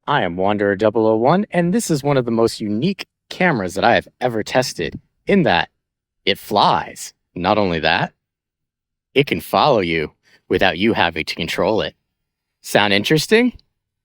I am Wanderer 001, and this is one of the most unique cameras that I have ever tested, in that it flies. Not only that, it can follow you without you having to control it. Sound interesting?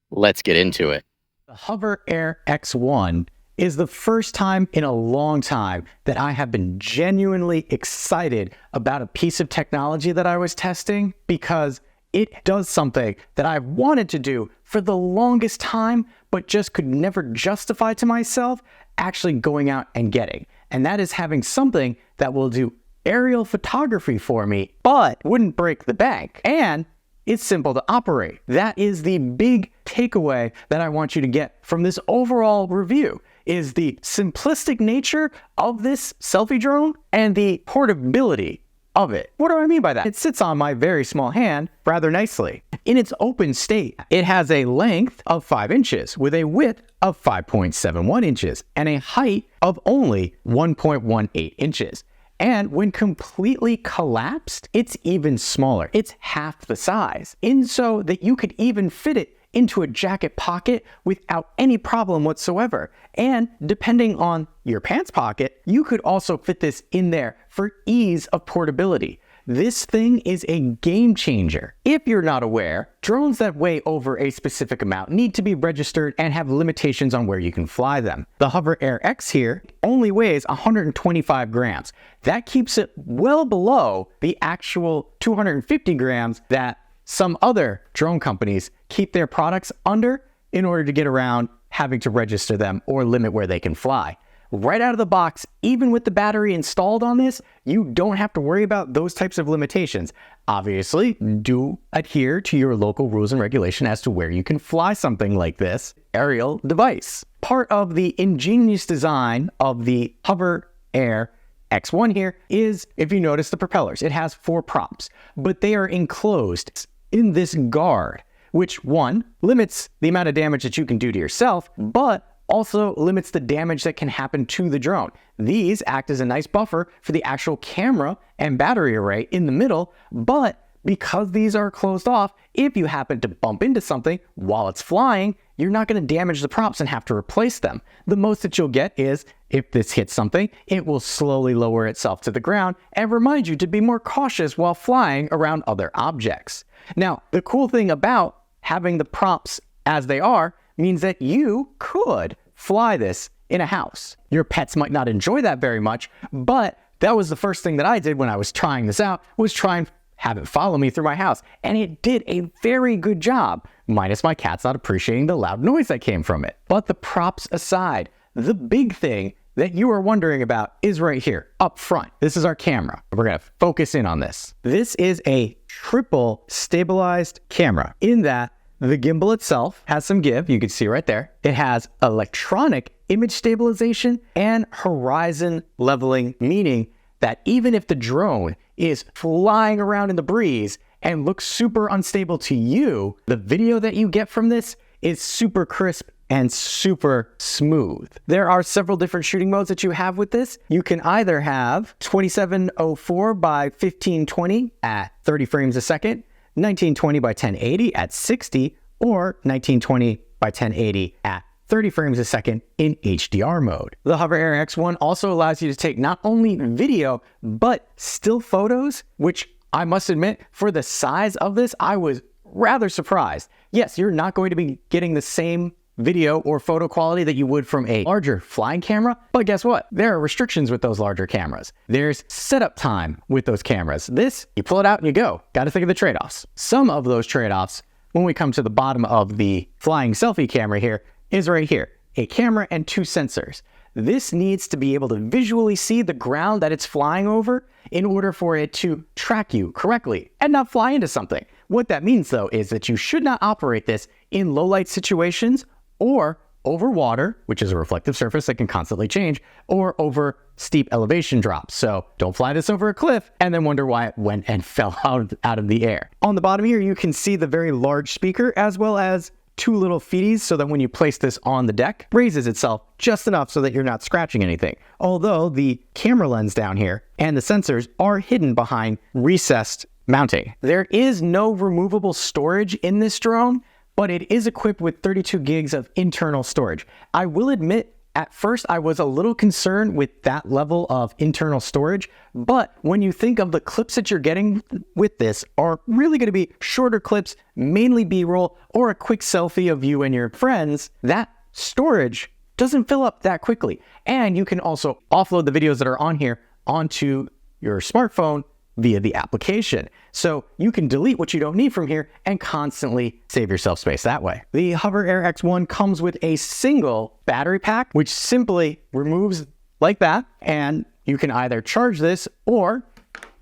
Let's get into it. The HOVERAir X1 is the first time in a long time that I have been genuinely excited about a piece of technology that I was testing, because it does something that I've wanted to do for the longest time, but just could never justify to myself actually going out and getting. And that is having something that will do aerial photography for me, but wouldn't break the bank. And it's simple to operate. That is the big takeaway that I want you to get from this overall review, is the simplistic nature of this selfie drone and the portability of it. What do I mean by that? It sits on my very small hand rather nicely. In its open state, it has a length of 5 inches with a width of 5.71 inches and a height of only 1.18 inches. And when completely collapsed, it's even smaller. It's half the size, in so that you could even fit it into a jacket pocket without any problem whatsoever. And depending on your pants pocket, you could also fit this in there for ease of portability. This thing is a game changer. If you're not aware, drones that weigh over a specific amount need to be registered and have limitations on where you can fly them. The HOVERAir X here only weighs 125 grams. That keeps it well below the actual 250 grams that some other drone companies keep their products under in order to get around having to register them or limit where they can fly. Right out of the box, even with the battery installed on this, you don't have to worry about those types of limitations. Obviously, do adhere to your local rules and regulation as to where you can fly something like this aerial device. Part of the ingenious design of the HOVERAir X1 here is, if you notice the propellers, it has 4 props, but they are enclosed in this guard, which, one, limits the amount of damage that you can do to yourself, but also limits the damage that can happen to the drone. These act as a nice buffer for the actual camera and battery array in the middle, but because these are closed off, if you happen to bump into something while it's flying, you're not going to damage the props and have to replace them. The most that you'll get is, if this hits something, it will slowly lower itself to the ground and remind you to be more cautious while flying around other objects. Now, the cool thing about having the props as they are means that you could fly this in a house. Your pets might not enjoy that very much, but that was the first thing that I did when I was trying this out, was try and have it follow me through my house. And it did a very good job, minus my cats not appreciating the loud noise that came from it. But the props aside, the big thing that you are wondering about is right here, up front. This is our camera. We're gonna focus in on this. This is a triple stabilized camera, in that the gimbal itself has some give, you can see right there. It has electronic image stabilization and horizon leveling, meaning that even if the drone is flying around in the breeze and looks super unstable to you, the video that you get from this is super crisp and super smooth. There are several different shooting modes that you have with this. You can either have 2704 by 1520 at 30 frames a second, 1920 by 1080 at 60, or 1920 by 1080 at 30 frames a second in HDR mode. The HOVERAir X1 also allows you to take not only video, but still photos, which I must admit, for the size of this, I was rather surprised. Yes, you're not going to be getting the same video or photo quality that you would from a larger flying camera, but guess what? There are restrictions with those larger cameras. There's setup time with those cameras. This, you pull it out and you go. Got to think of the trade-offs. Some of those trade-offs, when we come to the bottom of the flying selfie camera here, is right here, a camera and 2 sensors. This needs to be able to visually see the ground that it's flying over in order for it to track you correctly and not fly into something. What that means, though, is that you should not operate this in low light situations, or over water, which is a reflective surface that can constantly change, or over steep elevation drops. So don't fly this over a cliff and then wonder why it went and fell out of the air. On the bottom here, you can see the very large speaker, as well as 2 little feeties, so that when you place this on the deck, raises itself just enough so that you're not scratching anything. Although the camera lens down here and the sensors are hidden behind recessed mounting. There is no removable storage in this drone, but it is equipped with 32 gigs of internal storage. I will admit, at first I was a little concerned with that level of internal storage, but when you think of the clips that you're getting with this are really going to be shorter clips, mainly B-roll or a quick selfie of you and your friends, that storage doesn't fill up that quickly. And you can also offload the videos that are on here onto your smartphone via the application. So you can delete what you don't need from here and constantly save yourself space that way. The HOVERAir X1 comes with a single battery pack, which simply removes like that. And you can either charge this or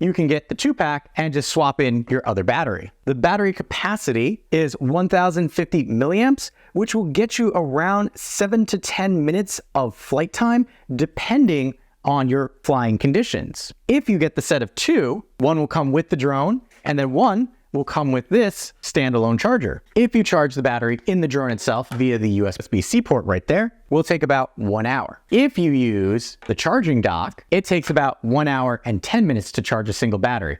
you can get the 2-pack and just swap in your other battery. The battery capacity is 1050 milliamps, which will get you around 7 to 10 minutes of flight time, depending on your flying conditions. If you get the set of 2, one will come with the drone, and then one will come with this standalone charger. If you charge the battery in the drone itself via the USB-C port right there, will take about 1 hour. If you use the charging dock, it takes about 1 hour and 10 minutes to charge a single battery.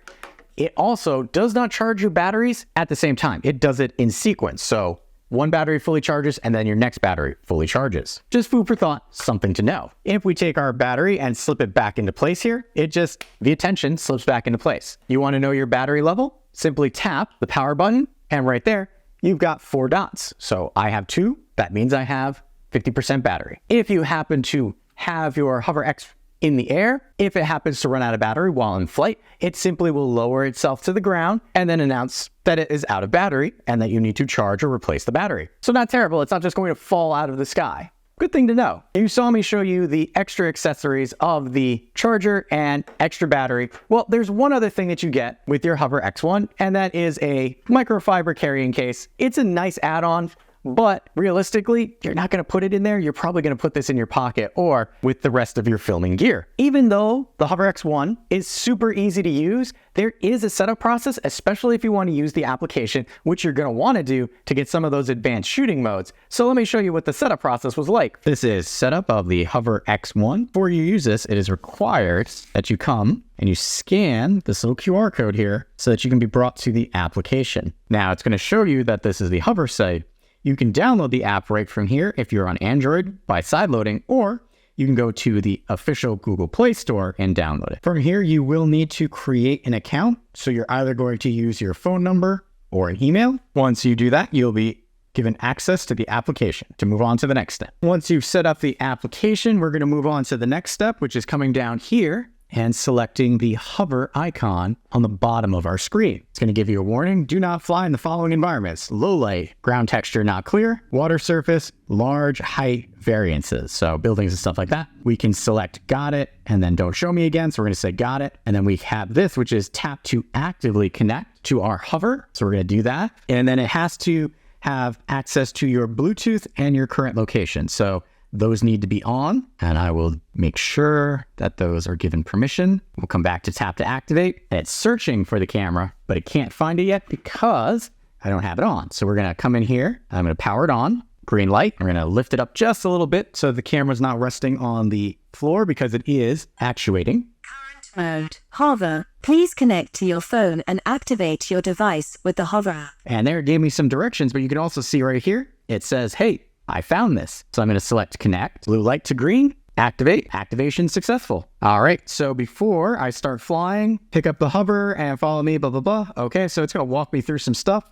It also does not charge your batteries at the same time. It does it in sequence. So one battery fully charges and then your next battery fully charges. Just food for thought, something to know. If we take our battery and slip it back into place here, it just, via tension, slips back into place. You want to know your battery level? Simply tap the power button, and right there, you've got 4 dots. So I have 2, that means I have 50% battery. If you happen to have your Hover X in the air, if it happens to run out of battery while in flight, it simply will lower itself to the ground and then announce that it is out of battery and that you need to charge or replace the battery. So not terrible, it's not just going to fall out of the sky. Good thing to know. You saw me show you the extra accessories of the charger and extra battery. Well, there's one other thing that you get with your Hover X1, and that is a microfiber carrying case. It's a nice add-on, but realistically, you're not going to put it in there. You're probably going to put this in your pocket or with the rest of your filming gear. Even though the Hover X1 is super easy to use, there is a setup process, especially if you want to use the application, which you're going to want to do to get some of those advanced shooting modes. So let me show you what the setup process was like. This is setup of the Hover X1. Before you use this, it is required that you come and you scan this little QR code here so that you can be brought to the application. Now it's going to show you that this is the Hover site. You can download the app right from here if you're on Android by sideloading, or you can go to the official Google Play Store and download it. From here, you will need to create an account. So you're either going to use your phone number or an email. Once you do that, you'll be given access to the application to move on to the next step. Once you've set up the application, we're going to move on to the next step, which is coming down here and selecting the hover icon on the bottom of our screen. It's going to give you a warning. Do not fly in the following environments: low light, ground texture not clear, water surface, large height variances. So buildings and stuff like that. We can select got it and then don't show me again. So we're going to say got it. And then we have this, which is tap to actively connect to our hover. So we're going to do that. And then it has to have access to your Bluetooth and your current location. So those need to be on, and I will make sure that those are given permission. We'll come back to tap to activate. And it's searching for the camera, but it can't find it yet because I don't have it on. So we're going to come in here. I'm going to power it on. Green light. We're going to lift it up just a little bit so the camera's not resting on the floor because it is actuating. Current mode. Hover. Please connect to your phone and activate your device with the Hover app. And there it gave me some directions, but you can also see right here, it says, hey, I found this. So I'm going to select connect, blue light to green, activate, activation successful. All right. So before I start flying, pick up the hover and follow me, blah, blah, blah. Okay. So it's going to walk me through some stuff.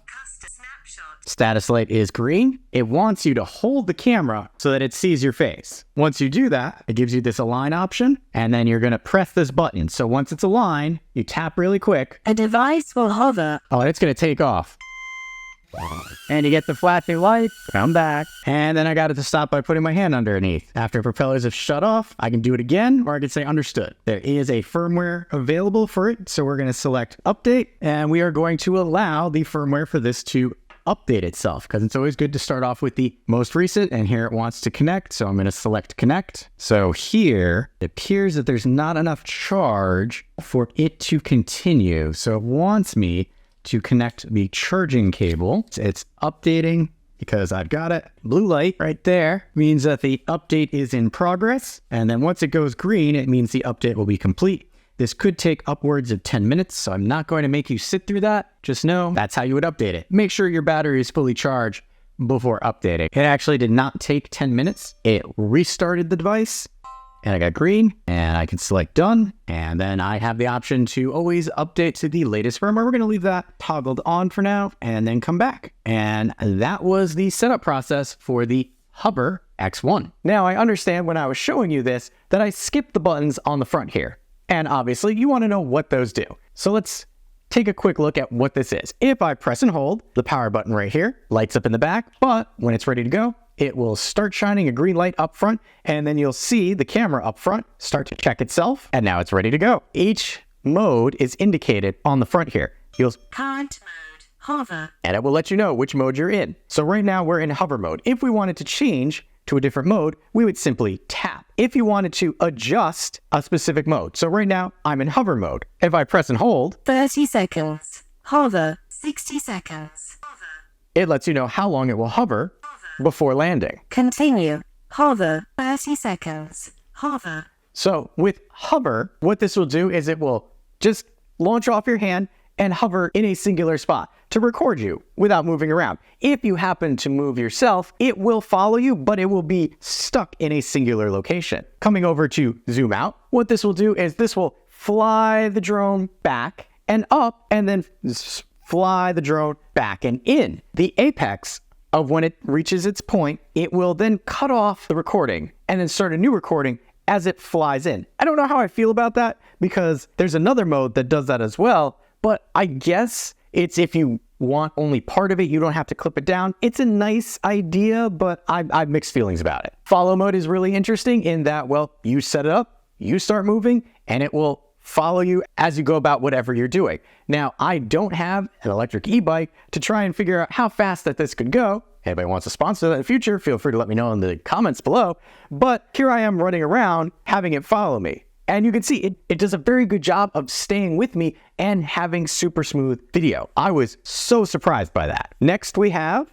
Status light is green. It wants you to hold the camera so that it sees your face. Once you do that, it gives you this align option, and then you're going to press this button. So once it's aligned, you tap really quick. A device will hover. Oh, it's going to take off. And you get the flashing light, come back. And then I got it to stop by putting my hand underneath. After propellers have shut off, I can do it again, or I can say understood. There is a firmware available for it. So we're going to select update, and we are going to allow the firmware for this to update itself, because it's always good to start off with the most recent, and here it wants to connect. So I'm going to select connect. So here it appears that there's not enough charge for it to continue. So it wants me to connect the charging cable. It's updating because I've got it. Blue light right there means that the update is in progress. And then once it goes green, it means the update will be complete. This could take upwards of 10 minutes, so I'm not going to make you sit through that. Just know that's how you would update it. Make sure your battery is fully charged before updating. It actually did not take 10 minutes. It restarted the device and I got green and I can select done. And then I have the option to always update to the latest firmware. We're going to leave that toggled on for now and then come back. And that was the setup process for the HOVERAir X1. Now I understand when I was showing you this that I skipped the buttons on the front here. And obviously you want to know what those do. So let's take a quick look at what this is. If I press and hold, the power button right here lights up in the back, but when it's ready to go, it will start shining a green light up front, and then you'll see the camera up front start to check itself, and now it's ready to go. Each mode is indicated on the front here. You'll Current mode, hover. And it will let you know which mode you're in. So right now we're in hover mode. If we wanted to change to a different mode, we would simply tap. If you wanted to adjust a specific mode. So right now I'm in hover mode. If I press and hold, 30 seconds. Hover. 60 seconds. Hover. it lets you know how long it will hover before landing. Continue. Hover. 30 seconds. Hover. So with hover, what this will do is it will just launch off your hand and hover in a singular spot to record you without moving around. If you happen to move yourself, it will follow you, but it will be stuck in a singular location. Coming over to zoom out, what this will do is this will fly the drone back and up and then fly the drone back and in. The apex of when it reaches its point, it will then cut off the recording and then start a new recording as it flies in. I don't know how I feel about that because there's another mode that does that as well, but I guess it's if you want only part of it, you don't have to clip it down. It's a nice idea, but I've mixed feelings about it. Follow mode is really interesting in that, well, you set it up, you start moving, and it will follow you as you go about whatever you're doing. Now, I don't have an electric e-bike to try and figure out how fast that this could go. Anybody wants to sponsor that in the future, feel free to let me know in the comments below. But here I am running around, having it follow me. And you can see it does a very good job of staying with me and having super smooth video. I was so surprised by that. Next we have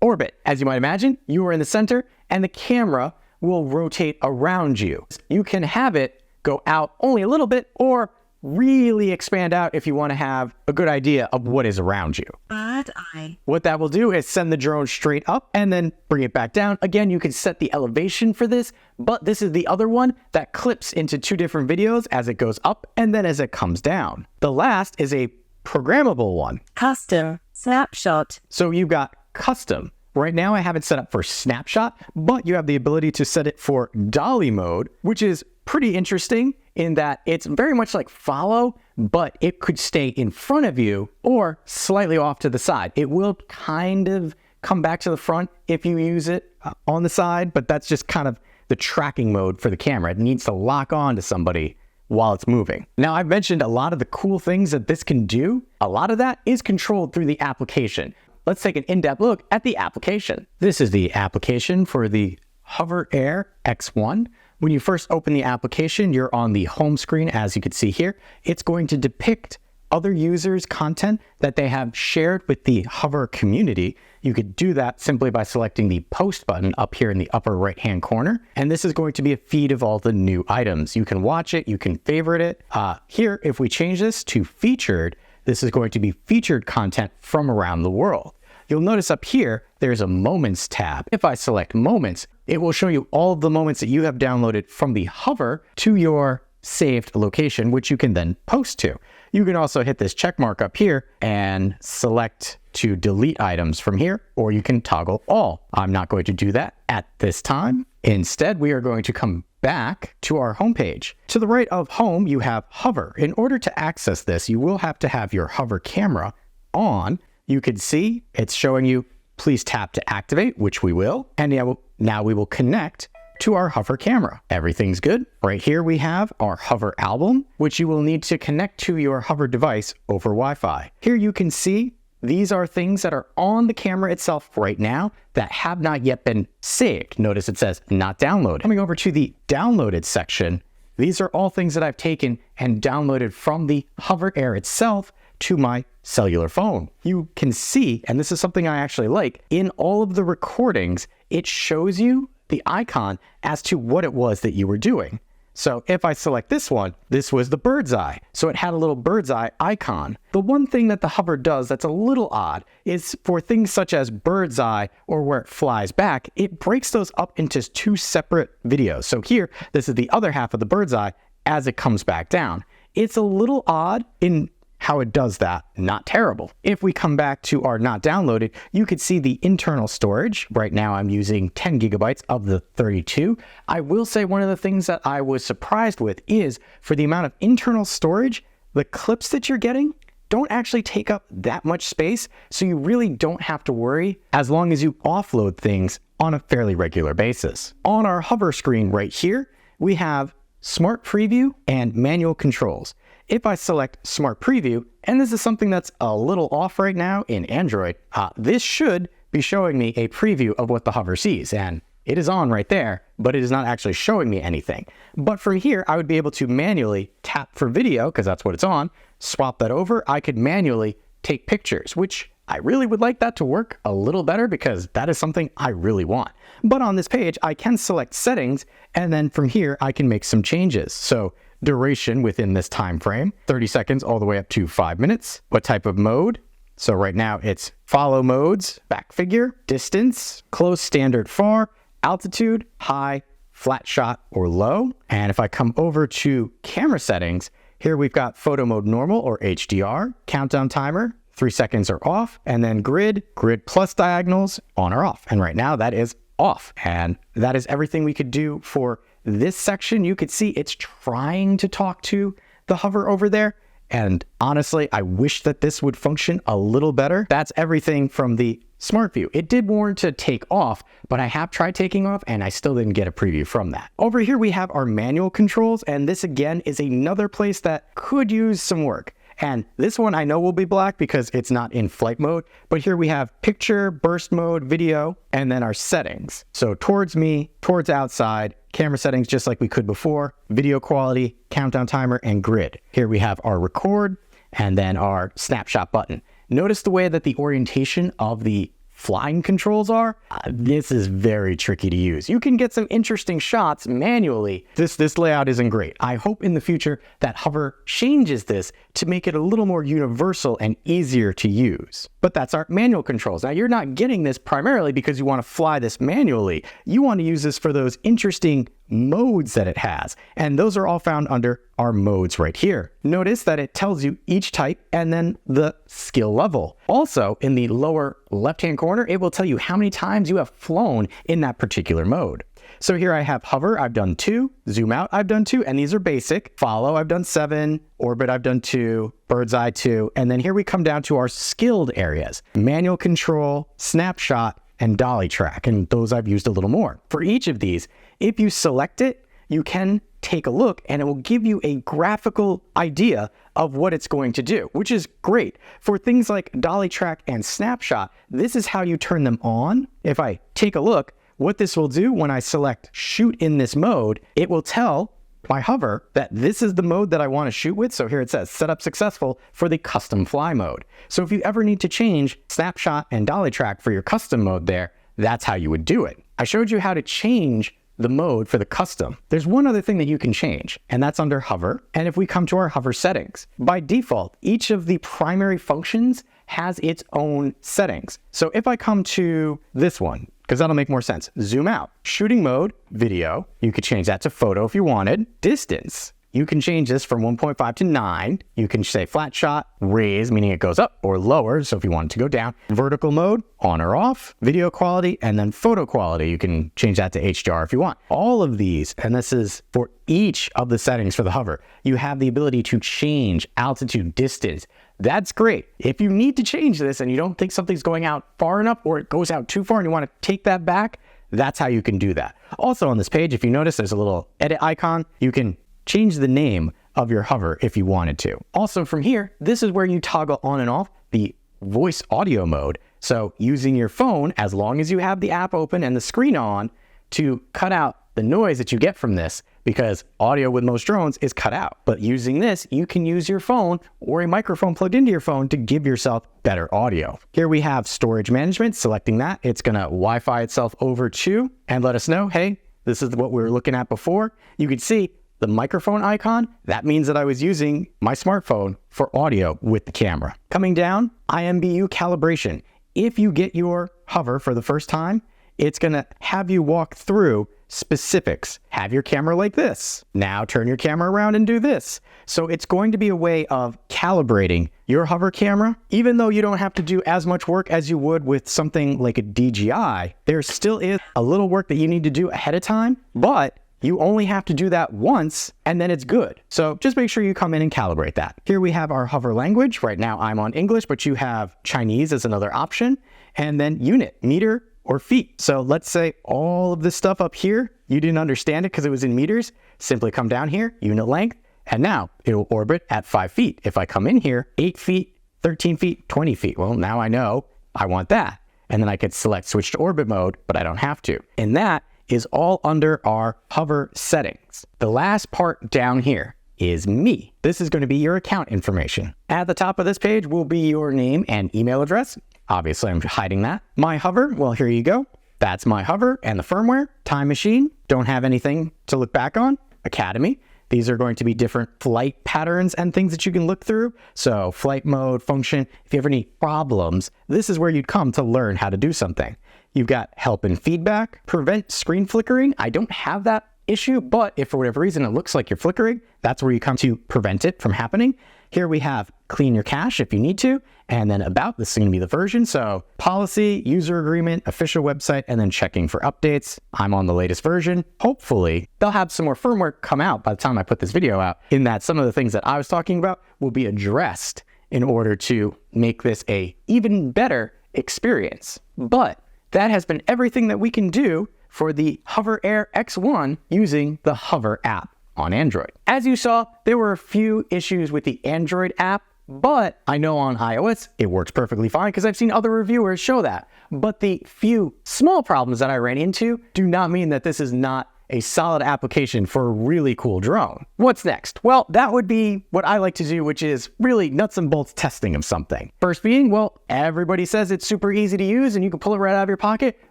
orbit. As you might imagine, you are in the center and the camera will rotate around you. You can have it go out only a little bit or really expand out if you want to have a good idea of what is around you. Bird eye. What that will do is send the drone straight up and then bring it back down. Again, you can set the elevation for this, but this is the other one that clips into two different videos as it goes up and then as it comes down. The last is a programmable one. Custom. Snapshot. So you've got custom. Right now I have it set up for snapshot, but you have the ability to set it for dolly mode, which is pretty interesting in that it's very much like follow, but it could stay in front of you or slightly off to the side. It will kind of come back to the front if you use it on the side, but that's just kind of the tracking mode for the camera. It needs to lock on to somebody while it's moving. Now, I've mentioned a lot of the cool things that this can do. A lot of that is controlled through the application. Let's take an in-depth look at the application. This is the application for the HOVERAir X1. When you first open the application, you're on the home screen, as you can see here. It's going to depict other users' content that they have shared with the Hover community. You could do that simply by selecting the post button up here in the upper right-hand corner. And this is going to be a feed of all the new items. You can watch it, you can favorite it. Here, if we change this to featured, this is going to be featured content from around the world. You'll notice up here, there's a moments tab. If I select moments, it will show you all of the moments that you have downloaded from the Hover to your saved location, which you can then post to. You can also hit this check mark up here and select to delete items from here, or you can toggle all. I'm not going to do that at this time. Instead, we are going to come back to our homepage. To the right of home, you have Hover. In order to access this, you will have to have your Hover camera on. You can see it's showing you, please tap to activate, which we will. And now we will connect to our Hover camera. Everything's good. Right here we have our Hover album, which you will need to connect to your Hover device over Wi-Fi. Here you can see these are things that are on the camera itself right now that have not yet been saved. Notice it says not downloaded. Coming over to the downloaded section, these are all things that I've taken and downloaded from the HOVERAir itself to my cellular phone. You can see, and this is something I actually like, in all of the recordings, it shows you the icon as to what it was that you were doing. So if I select this one, this was the bird's eye. So it had a little bird's eye icon. The one thing that the hover does that's a little odd is for things such as bird's eye or where it flies back, it breaks those up into two separate videos. So here, this is the other half of the bird's eye as it comes back down. It's a little odd in how it does that, not terrible. If we come back to our not downloaded, you could see the internal storage. Right now I'm using 10 gigabytes of the 32. I will say one of the things that I was surprised with is for the amount of internal storage, the clips that you're getting don't actually take up that much space, so you really don't have to worry as long as you offload things on a fairly regular basis. On our hover screen right here, we have Smart Preview and Manual Controls. If I select Smart Preview, and this is something that's a little off right now in Android, this should be showing me a preview of what the hover sees, and it is on right there, but it is not actually showing me anything. But from here, I would be able to manually tap for video, because that's what it's on, swap that over. I could manually take pictures, which I really would like that to work a little better because that is something I really want. But on this page, I can select settings, and then from here, I can make some changes. So duration within this time frame, 30 seconds all the way up to 5 minutes. What type of mode? So right now it's follow modes, back figure, distance, close, standard, far, altitude, high, flat shot, or low. And if I come over to camera settings, here we've got photo mode normal or HDR, countdown timer, 3 seconds are off, and then grid plus diagonals on or off. And right now that is off. And that is everything we could do for this section. You could see it's trying to talk to the hover over there. And honestly, I wish that this would function a little better. That's everything from the Smart View. It did warn to take off, but I have tried taking off and I still didn't get a preview from that. Over here, we have our manual controls. And this again is another place that could use some work. And this one I know will be black because it's not in flight mode, but here we have picture, burst mode, video, and then our settings. So towards me, towards outside, camera settings just like we could before, video quality, countdown timer, and grid. Here we have our record and then our snapshot button. Notice the way that the orientation of the flying controls are. This is very tricky to use. You can get some interesting shots manually. This layout isn't great. I hope in the future that Hover changes this to make it a little more universal and easier to use. But that's our manual controls. Now you're not getting this primarily because you want to fly this manually. You want to use this for those interesting modes that it has. And those are all found under our modes right here. Notice that it tells you each type and then the skill level. Also in the lower left-hand corner, it will tell you how many times you have flown in that particular mode. So here I have hover, I've done 2, zoom out, I've done 2, and these are basic. Follow, I've done 7, orbit, I've done 2, bird's eye 2, and then here we come down to our skilled areas. Manual control, snapshot, and dolly track, and those I've used a little more. For each of these, if you select it, you can take a look and it will give you a graphical idea of what it's going to do, which is great. For things like dolly track and snapshot, this is how you turn them on. If I take a look, what this will do when I select shoot in this mode, it will tell my hover that this is the mode that I want to shoot with. So here it says setup successful for the custom fly mode. So if you ever need to change snapshot and dolly track for your custom mode there, that's how you would do it. I showed you how to change the mode for the custom. There's one other thing that you can change, and that's under hover. And if we come to our hover settings, by default, each of the primary functions has its own settings. So if I come to this one, because that'll make more sense, zoom out, shooting mode, video, you could change that to photo if you wanted. Distance, you can change this from 1.5 to 9. You can say flat shot, raise, meaning it goes up or lower, so if you want it to go down. Vertical mode, on or off, video quality, and then photo quality. You can change that to HDR if you want. All of these, and this is for each of the settings for the hover, you have the ability to change altitude, distance. That's great. If you need to change this and you don't think something's going out far enough or it goes out too far and you want to take that back, that's how you can do that. Also on this page, if you notice, there's a little edit icon. You can change the name of your hover if you wanted to. Also from here, this is where you toggle on and off the voice audio mode. So using your phone, as long as you have the app open and the screen on, to cut out the noise that you get from this, because audio with most drones is cut out. But using this, you can use your phone or a microphone plugged into your phone to give yourself better audio. Here we have storage management. Selecting that, it's gonna Wi-Fi itself over to and let us know, hey, this is what we were looking at before. You can see the microphone icon, that means that I was using my smartphone for audio with the camera. Coming down, IMBU calibration. If you get your hover for the first time, it's gonna have you walk through specifics. Have your camera like this. Now turn your camera around and do this. So it's going to be a way of calibrating your hover camera. Even though you don't have to do as much work as you would with something like a DJI, there still is a little work that you need to do ahead of time, but you only have to do that once and then it's good. So just make sure you come in and calibrate that. Here we have our hover language. Right now I'm on English, but you have Chinese as another option. And then unit, meter, or feet. So let's say all of this stuff up here, you didn't understand it because it was in meters. Simply come down here, unit length, and now it'll orbit at 5 feet. If I come in here, 8 feet, 13 feet, 20 feet. Well, now I know I want that. And then I could select switch to orbit mode, but I don't have to. And that is all under our hover settings. The last part down here is me. This is going to be your account information. At the top of this page will be your name and email address. Obviously, I'm hiding that. My hover, well, here you go. That's my hover and the firmware. Time machine, don't have anything to look back on. Academy, these are going to be different flight patterns and things that you can look through. So flight mode, function, if you have any problems, this is where you'd come to learn how to do something. You've got help and feedback, prevent screen flickering. I don't have that issue, but if for whatever reason it looks like you're flickering, that's where you come to prevent it from happening. Here we have clean your cache if you need to, and then about, this is going to be the version. So policy, user agreement, official website, and then checking for updates. I'm on the latest version. Hopefully they'll have some more firmware come out by the time I put this video out, in that some of the things that I was talking about will be addressed in order to make this a even better experience. But that has been everything that we can do for the HOVERAir X1 using the Hover app on Android. As you saw, there were a few issues with the Android app, but I know on iOS it works perfectly fine because I've seen other reviewers show that. But the few small problems that I ran into do not mean that this is not a solid application for a really cool drone. What's next? Well, that would be what I like to do, which is really nuts and bolts testing of something. First being, well, everybody says it's super easy to use and you can pull it right out of your pocket.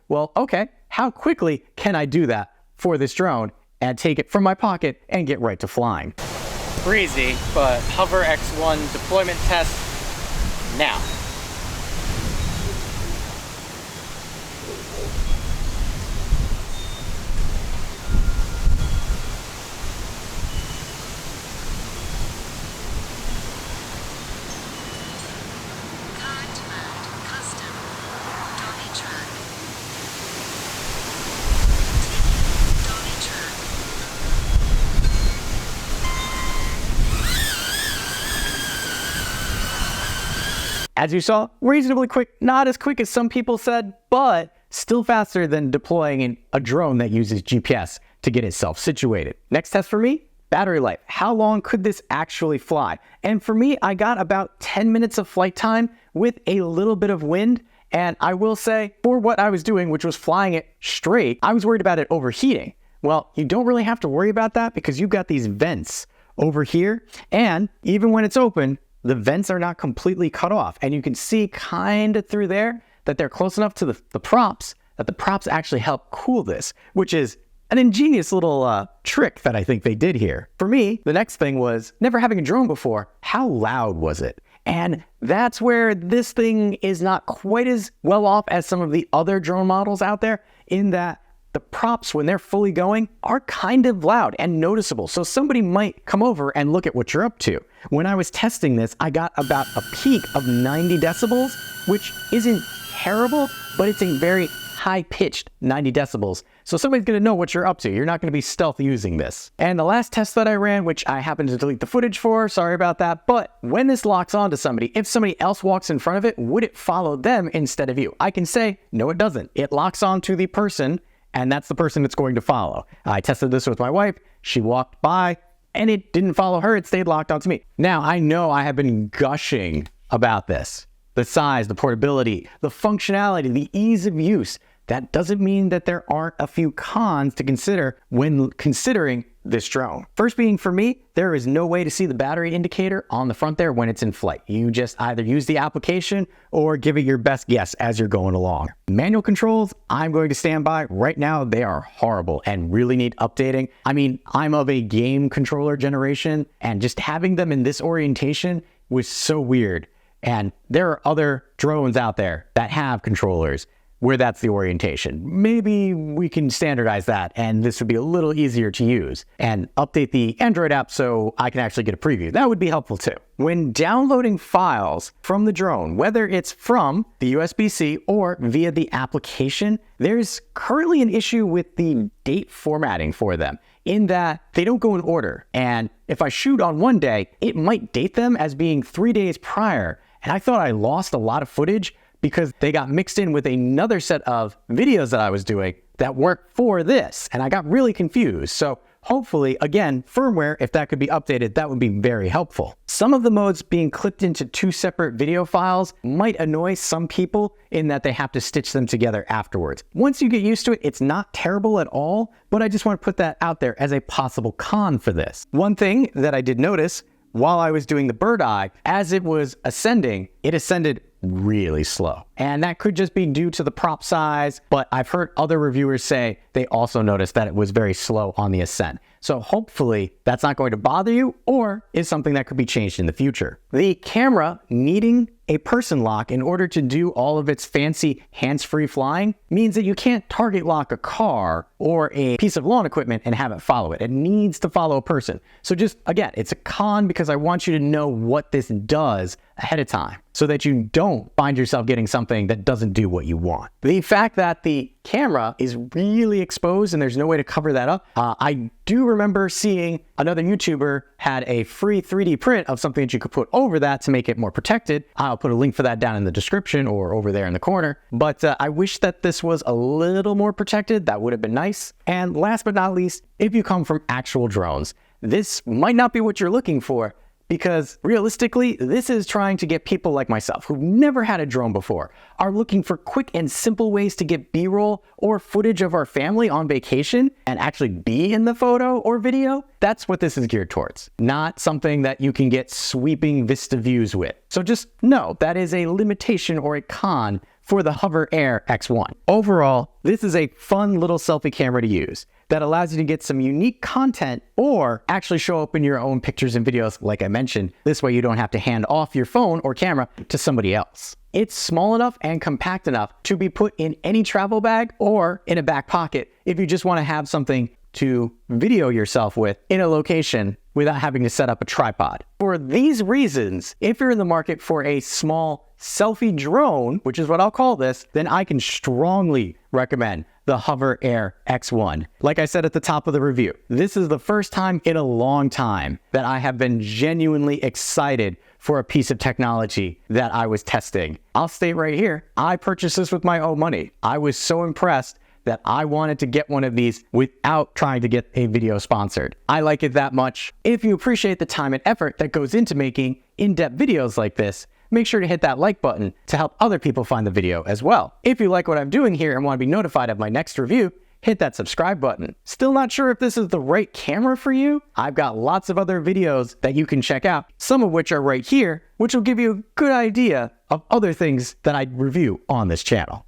Well, okay, how quickly can I do that for this drone and take it from my pocket and get right to flying? Breezy, but Hover X1 deployment test now. As you saw, reasonably quick, not as quick as some people said, but still faster than deploying in a drone that uses GPS to get itself situated. Next test for me, battery life. How long could this actually fly? And for me, I got about 10 minutes of flight time with a little bit of wind. And I will say, for what I was doing, which was flying it straight, I was worried about it overheating. Well, you don't really have to worry about that because you've got these vents over here. And even when it's open, the vents are not completely cut off. And you can see kind of through there that they're close enough to the props that the props actually help cool this, which is an ingenious little trick that I think they did here. For me, the next thing was never having a drone before. How loud was it? And that's where this thing is not quite as well off as some of the other drone models out there, in that the props, when they're fully going, are kind of loud and noticeable. So somebody might come over and look at what you're up to. When I was testing this, I got about a peak of 90 decibels, which isn't terrible, but it's a very high-pitched 90 decibels. So somebody's gonna know what you're up to. You're not gonna be stealth using this. And the last test that I ran, which I happened to delete the footage for, sorry about that, but when this locks onto somebody, if somebody else walks in front of it, would it follow them instead of you? I can say, no, it doesn't. It locks onto the person, and that's the person it's going to follow. I tested this with my wife. She walked by, and it didn't follow her. It stayed locked onto me. Now, I know I have been gushing about this. The size, the portability, the functionality, the ease of use. that doesn't mean that there aren't a few cons to consider when considering this drone. First being, for me, there is no way to see the battery indicator on the front there when it's in flight. You just either use the application or give it your best guess as you're going along. Manual controls, I'm going to stand by. Right now, they are horrible and really need updating. I mean, I'm of a game controller generation, and just having them in this orientation was so weird. And there are other drones out there that have controllers where that's the orientation. Maybe we can standardize that and this would be a little easier to use, and update the Android app so I can actually get a preview. That would be helpful too. When downloading files from the drone, whether it's from the USB-C or via the application, there's currently an issue with the date formatting for them, in that they don't go in order. And if I shoot on one day, it might date them as being 3 days prior. And I thought I lost a lot of footage because they got mixed in with another set of videos that I was doing that weren't for this. And I got really confused. So hopefully, again, firmware, if that could be updated, that would be very helpful. Some of the modes being clipped into 2 separate video files might annoy some people in that they have to stitch them together afterwards. Once you get used to it, it's not terrible at all, but I just want to put that out there as a possible con for this. One thing that I did notice while I was doing the bird eye, as it was ascending, it ascended really slow. And that could just be due to the prop size, but I've heard other reviewers say they also noticed that it was very slow on the ascent. So hopefully that's not going to bother you, or is something that could be changed in the future. The camera needing a person lock in order to do all of its fancy hands-free flying means that you can't target lock a car or a piece of lawn equipment and have it follow it. It needs to follow a person. So just, again, it's a con because I want you to know what this does ahead of time so that you don't find yourself getting something that doesn't do what you want. The fact that the camera is really exposed and there's no way to cover that up. I do remember seeing another YouTuber had a free 3D print of something that you could put over that to make it more protected. I'll put a link for that down in the description or over there in the corner. But I wish that this was a little more protected. That would have been nice. And last but not least, if you come from actual drones, this might not be what you're looking for, because realistically, this is trying to get people like myself who've never had a drone before, are looking for quick and simple ways to get B-roll or footage of our family on vacation and actually be in the photo or video. That's what this is geared towards, not something that you can get sweeping vista views with. So just know that is a limitation or a con for the HOVERAir X1. Overall, this is a fun little selfie camera to use that allows you to get some unique content or actually show up in your own pictures and videos like I mentioned. This way you don't have to hand off your phone or camera to somebody else. It's small enough and compact enough to be put in any travel bag or in a back pocket if you just want to have something to video yourself with in a location without having to set up a tripod. For these reasons, if you're in the market for a small selfie drone, which is what I'll call this, then I can strongly recommend the HOVERAir X1. Like I said at the top of the review, this is the first time in a long time that I have been genuinely excited for a piece of technology that I was testing. I'll state right here, I purchased this with my own money. I was so impressed that I wanted to get one of these without trying to get a video sponsored. I like it that much. If you appreciate the time and effort that goes into making in-depth videos like this, make sure to hit that like button to help other people find the video as well. If you like what I'm doing here and want to be notified of my next review, hit that subscribe button. Still not sure if this is the right camera for you? I've got lots of other videos that you can check out, some of which are right here, which will give you a good idea of other things that I review on this channel.